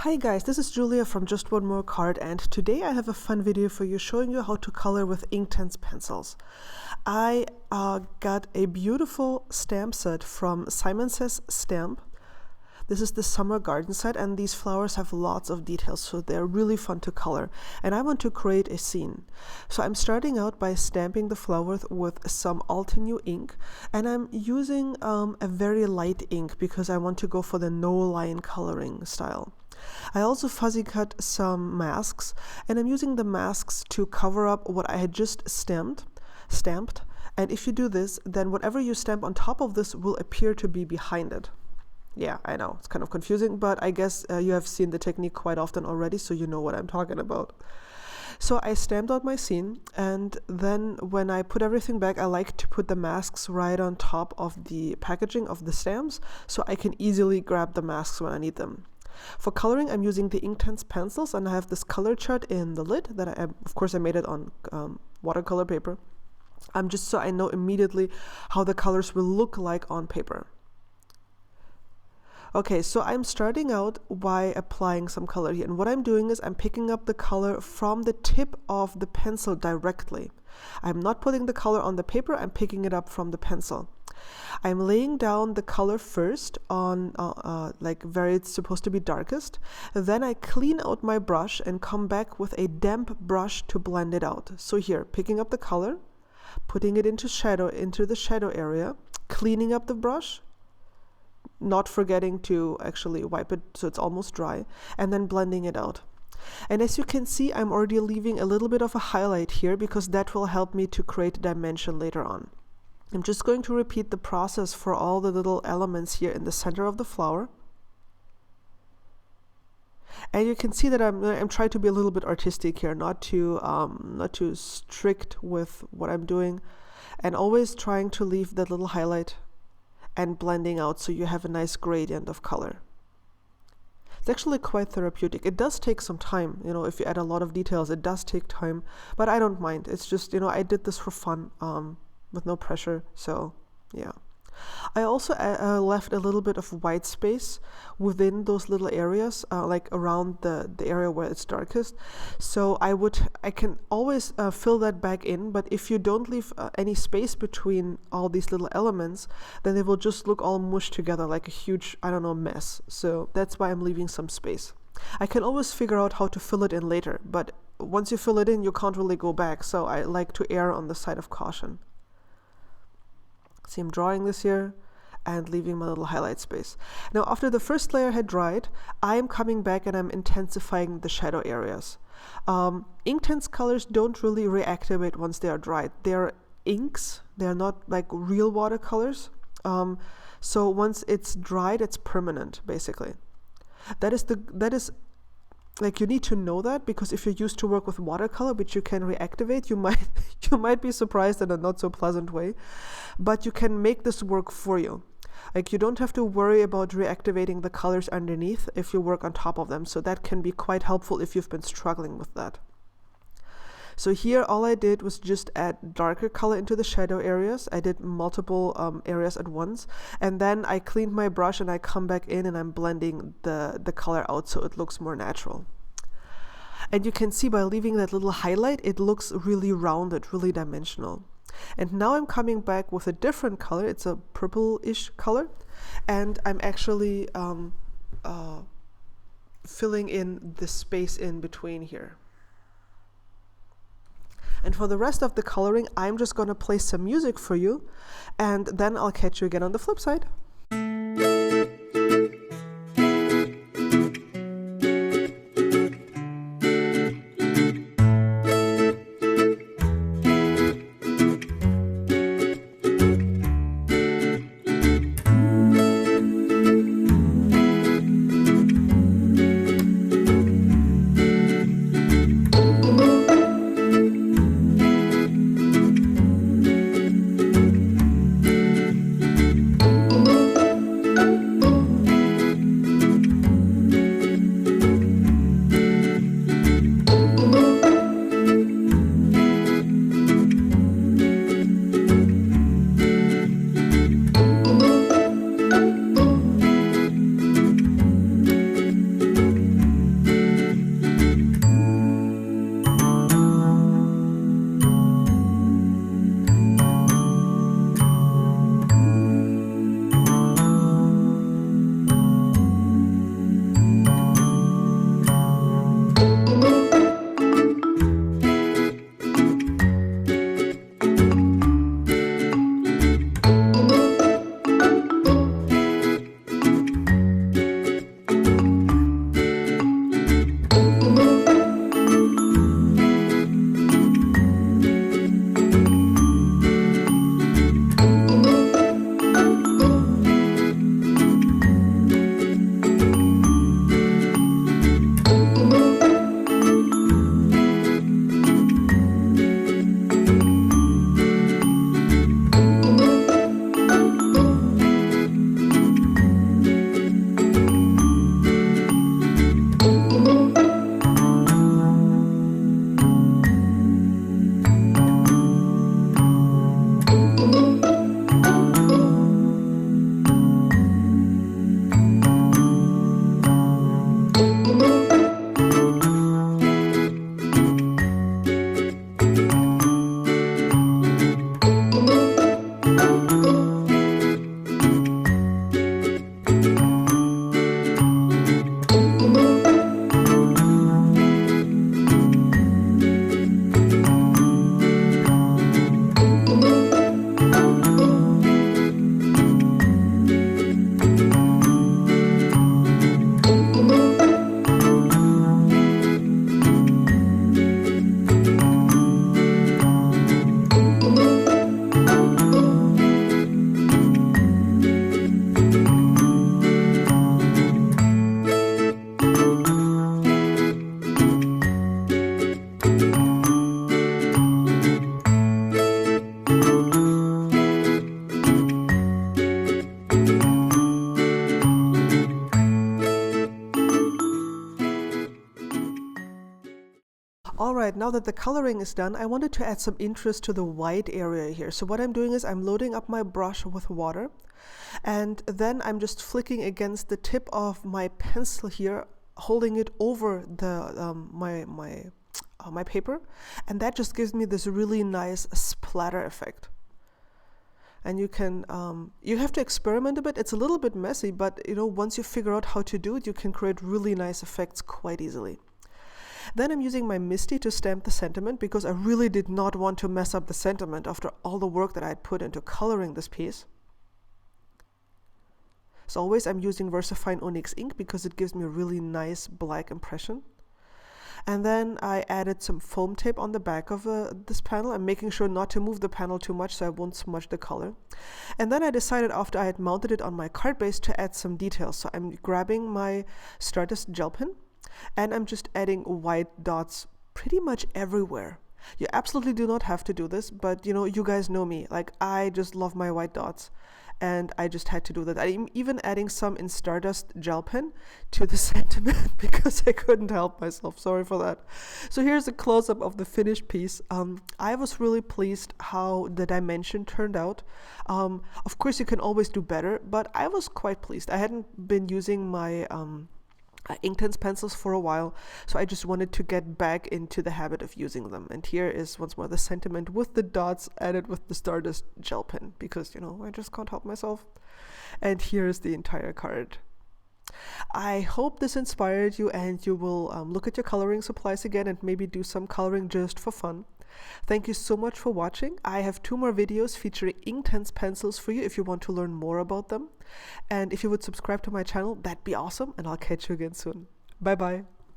Hi guys, this is Julia from Just One More Card, and today I have a fun video for you showing you how to color with Inktense pencils. I got a beautiful stamp set from Simon Says Stamp. This is the summer garden set, and these flowers have lots of details, so they're really fun to color. And I want to create a scene. So I'm starting out by stamping the flower with some Altenew ink, and I'm using a very light ink because I want to go for the no line coloring style. I also fuzzy cut some masks, and I'm using the masks to cover up what I had just stamped. And if you do this, then whatever you stamp on top of this will appear to be behind it. Yeah, I know, it's kind of confusing, but I guess you have seen the technique quite often already, so you know what I'm talking about. So I stamped out my scene, and then when I put everything back, I like to put the masks right on top of the packaging of the stamps, so I can easily grab the masks when I need them. For coloring, I'm using the Inktense pencils, and I have this color chart in the lid that of course I made it on watercolor paper. Just so I know immediately how the colors will look like on paper. Okay, so I'm starting out by applying some color here, and what I'm doing is I'm picking up the color from the tip of the pencil directly. I'm not putting the color on the paper, I'm picking it up from the pencil. I'm laying down the color first on like where it's supposed to be darkest. Then I clean out my brush and come back with a damp brush to blend it out. So here, picking up the color, putting it into the shadow area, cleaning up the brush, not forgetting to actually wipe it so it's almost dry, and then blending it out. And as you can see, I'm already leaving a little bit of a highlight here because that will help me to create dimension later on. I'm just going to repeat the process for all the little elements here in the center of the flower. And you can see that I'm trying to be a little bit artistic here, not too strict with what I'm doing, and always trying to leave that little highlight and blending out so you have a nice gradient of color. It's actually quite therapeutic. It does take some time, if you add a lot of details, it does take time, but I don't mind. It's just, I did this for fun, with no pressure, so yeah. I also left a little bit of white space within those little areas, like around the area where it's darkest. So I can always fill that back in, but if you don't leave any space between all these little elements, then they will just look all mushed together like a huge, mess. So that's why I'm leaving some space. I can always figure out how to fill it in later, but once you fill it in, you can't really go back. So I like to err on the side of caution. See, I'm drawing this here and leaving my little highlight space. Now, after the first layer had dried, I am coming back and I'm intensifying the shadow areas. Inktense colors don't really reactivate once they are dried. They're inks, they're not like real watercolors. So once it's dried, it's permanent, basically. That is like, you need to know that, because if you're used to work with watercolor, which you can reactivate, you might be surprised in a not so pleasant way, but you can make this work for you. Like, you don't have to worry about reactivating the colors underneath if you work on top of them. So that can be quite helpful if you've been struggling with that. So here, all I did was just add darker color into the shadow areas. I did multiple areas at once. And then I cleaned my brush and I come back in and I'm blending the color out so it looks more natural. And you can see by leaving that little highlight, it looks really rounded, really dimensional. And now I'm coming back with a different color. It's a purple-ish color. And I'm actually filling in the space in between here. And for the rest of the coloring, I'm just going to play some music for you, and then I'll catch you again on the flip side. All right, now that the coloring is done, I wanted to add some interest to the white area here. So what I'm doing is I'm loading up my brush with water, and then I'm just flicking against the tip of my pencil here, holding it over the my paper, and that just gives me this really nice splatter effect. And you can you have to experiment a bit. It's a little bit messy, but once you figure out how to do it, you can create really nice effects quite easily. Then I'm using my Misty to stamp the sentiment, because I really did not want to mess up the sentiment after all the work that I had put into coloring this piece. As always, I'm using VersaFine Onyx ink because it gives me a really nice black impression. And then I added some foam tape on the back of this panel. I'm making sure not to move the panel too much so I won't smudge the color. And then I decided, after I had mounted it on my card base, to add some details. So I'm grabbing my Stardust gel pen, and I'm just adding white dots pretty much everywhere. You absolutely do not have to do this, but you guys know me. Like, I just love my white dots, and I just had to do that. I'm even adding some in Stardust gel pen to the sentiment because I couldn't help myself. Sorry for that. So here's a close-up of the finished piece. I was really pleased how the dimension turned out. Of course, you can always do better, but I was quite pleased. I hadn't been using my Inktense pencils for a while, so I just wanted to get back into the habit of using them. And here is once more the sentiment with the dots added with the Stardust gel pen, because I just can't help myself. And here is the entire card. I hope this inspired you, and you will look at your coloring supplies again and maybe do some coloring just for fun. Thank you so much for watching. I have 2 more videos featuring Inktense pencils for you if you want to learn more about them. And if you would subscribe to my channel, that'd be awesome, and I'll catch you again soon. Bye bye.